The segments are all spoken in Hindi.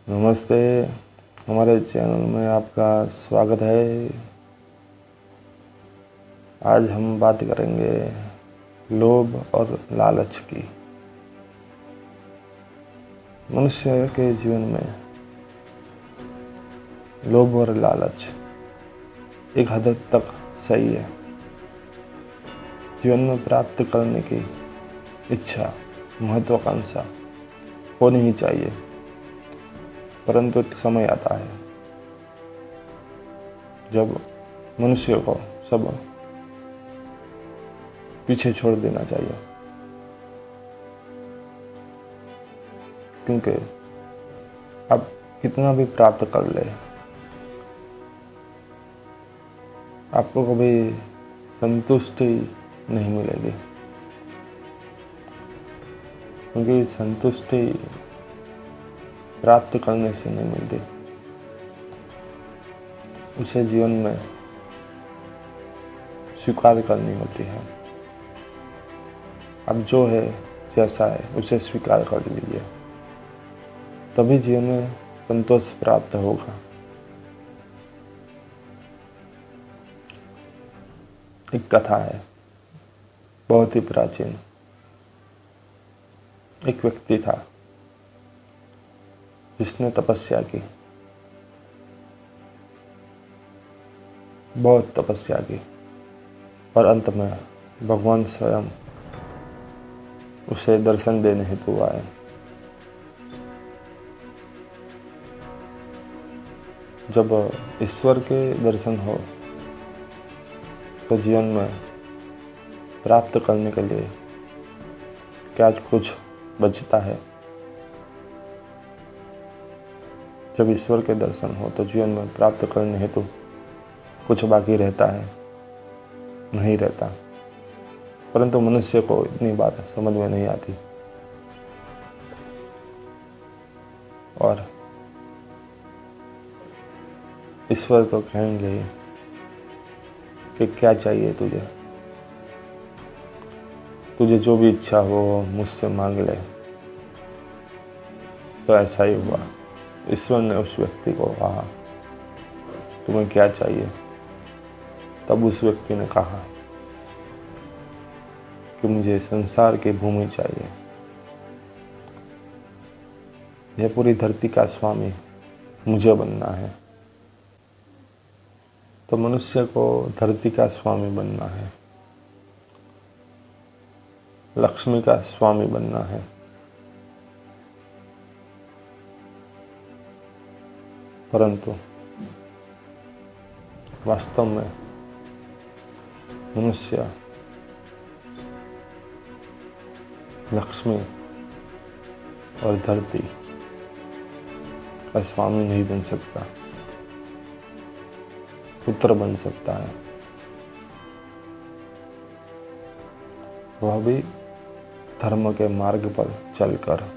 नमस्ते। हमारे चैनल में आपका स्वागत है। आज हम बात करेंगे लोभ और लालच की। मनुष्य के जीवन में लोभ और लालच एक हद तक सही है। जीवन में प्राप्त करने की इच्छा, महत्वाकांक्षा होनी ही चाहिए, परंतु एक समय आता है जब मनुष्य को सब पीछे छोड़ देना चाहिए, क्योंकि आप कितना भी प्राप्त कर ले, आपको कभी संतुष्टि नहीं मिलेगी, क्योंकि संतुष्टि प्राप्त करने से नहीं मिलती। उसे जीवन में स्वीकार करनी होती है। अब जो है जैसा है उसे स्वीकार कर लीजिए, तभी जीवन में संतोष प्राप्त होगा। एक कथा है, बहुत ही प्राचीन। एक व्यक्ति था जिसने तपस्या की, बहुत तपस्या की, और अंत में भगवान स्वयं उसे दर्शन देने हेतु आए। जब ईश्वर के दर्शन हो तो जीवन में प्राप्त करने के लिए क्या कुछ बचता है? जब ईश्वर के दर्शन हो तो जीवन में प्राप्त करने हेतु कुछ बाकी रहता है? नहीं रहता। परंतु मनुष्य को इतनी बात समझ में नहीं आती, और ईश्वर तो कहेंगे ही कि क्या चाहिए तुझे, तुझे जो भी इच्छा हो मुझसे मांग ले। तो ऐसा ही हुआ। ईश्वर ने उस व्यक्ति को कहा, तुम्हें क्या चाहिए? तब उस व्यक्ति ने कहा कि मुझे संसार की भूमि चाहिए, यह पूरी धरती का स्वामी मुझे बनना है। तो मनुष्य को धरती का स्वामी बनना है, लक्ष्मी का स्वामी बनना है। परंतु वास्तव में मनुष्य लक्ष्मी और धरती का स्वामी नहीं बन सकता, पुत्र बन सकता है, वह भी धर्म के मार्ग पर चलकर,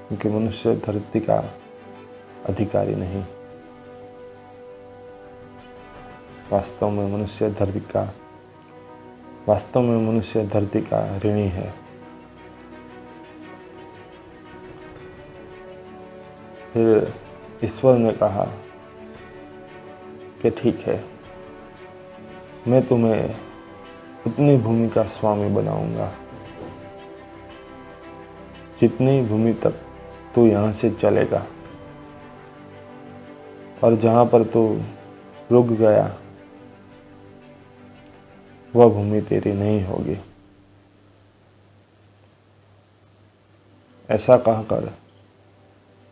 क्योंकि मनुष्य धरती का अधिकारी नहीं। वास्तव में मनुष्य धरती का ऋणी है। फिर ईश्वर ने कहा कि ठीक है, मैं तुम्हें उतनी भूमि का स्वामी बनाऊंगा जितनी भूमि तक तू यहाँ से चलेगा, और जहाँ पर तू रुक गया वह भूमि तेरी नहीं होगी। ऐसा कहकर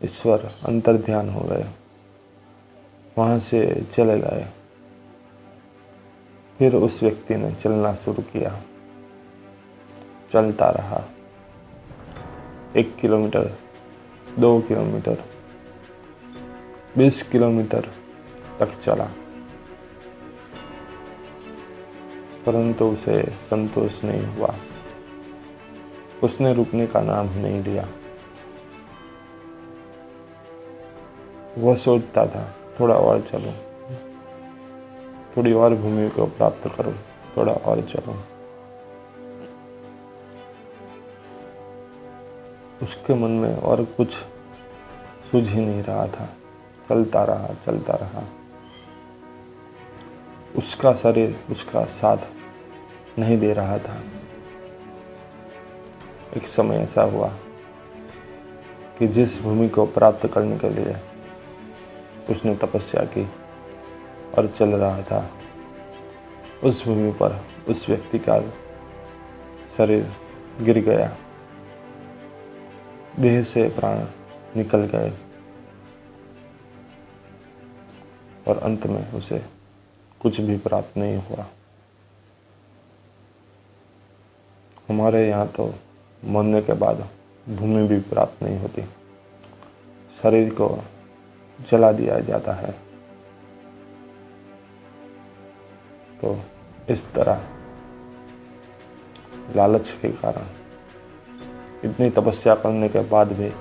ईश्वर अंतर्ध्यान हो गए, वहाँ से चले गए। फिर उस व्यक्ति ने चलना शुरू किया। चलता रहा, 1 किलोमीटर, 2 किलोमीटर, 20 किलोमीटर तक चला, परंतु उसे संतोष नहीं हुआ। उसने रुकने का नाम ही नहीं लिया। वह सोचता था, थोड़ा और चलूं, थोड़ी और भूमि को प्राप्त करूं, थोड़ा और चलूं। उसके मन में और कुछ सूझ ही नहीं रहा था। चलता रहा। उसका शरीर उसका साथ नहीं दे रहा था। एक समय ऐसा हुआ कि जिस भूमि को प्राप्त करने के लिए उसने तपस्या की और चल रहा था, उस भूमि पर उस व्यक्ति का शरीर गिर गया, देह से प्राण निकल गए और अंत में उसे कुछ भी प्राप्त नहीं हुआ। हमारे यहाँ तो मरने के बाद भूमि भी प्राप्त नहीं होती, शरीर को जला दिया जाता है। तो इस तरह लालच के कारण इतनी तपस्या करने के बाद भी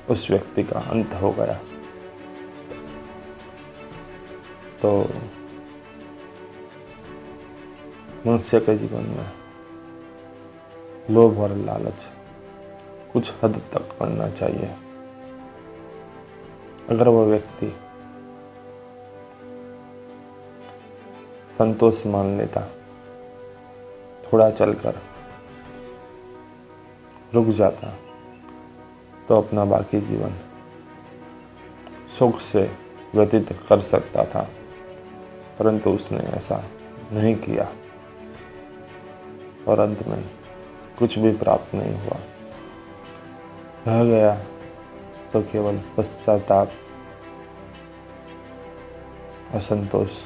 उस व्यक्ति का अंत हो गया। तो मनुष्य के जीवन में लोभ और लालच कुछ हद तक करना चाहिए। अगर वह व्यक्ति संतोष मान लेता, थोड़ा चलकर रुक जाता, तो अपना बाकी जीवन सुख से व्यतीत कर सकता था, परंतु उसने ऐसा नहीं किया और अंत में कुछ भी प्राप्त नहीं हुआ। रह गया तो केवल पश्चाताप, असंतोष।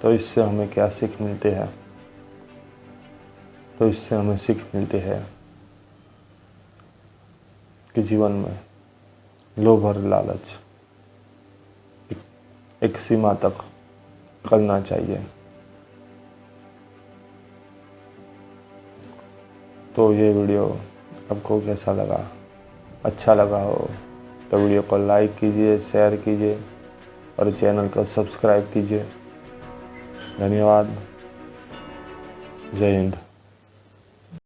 तो इससे हमें क्या सीख मिलती है? तो इससे हमें सीख मिलती है कि जीवन में लोभ और लालच एक सीमा तक करना चाहिए। तो ये वीडियो आपको कैसा लगा? अच्छा लगा हो तो वीडियो को लाइक कीजिए, शेयर कीजिए और चैनल को सब्सक्राइब कीजिए। धन्यवाद। जय हिंद।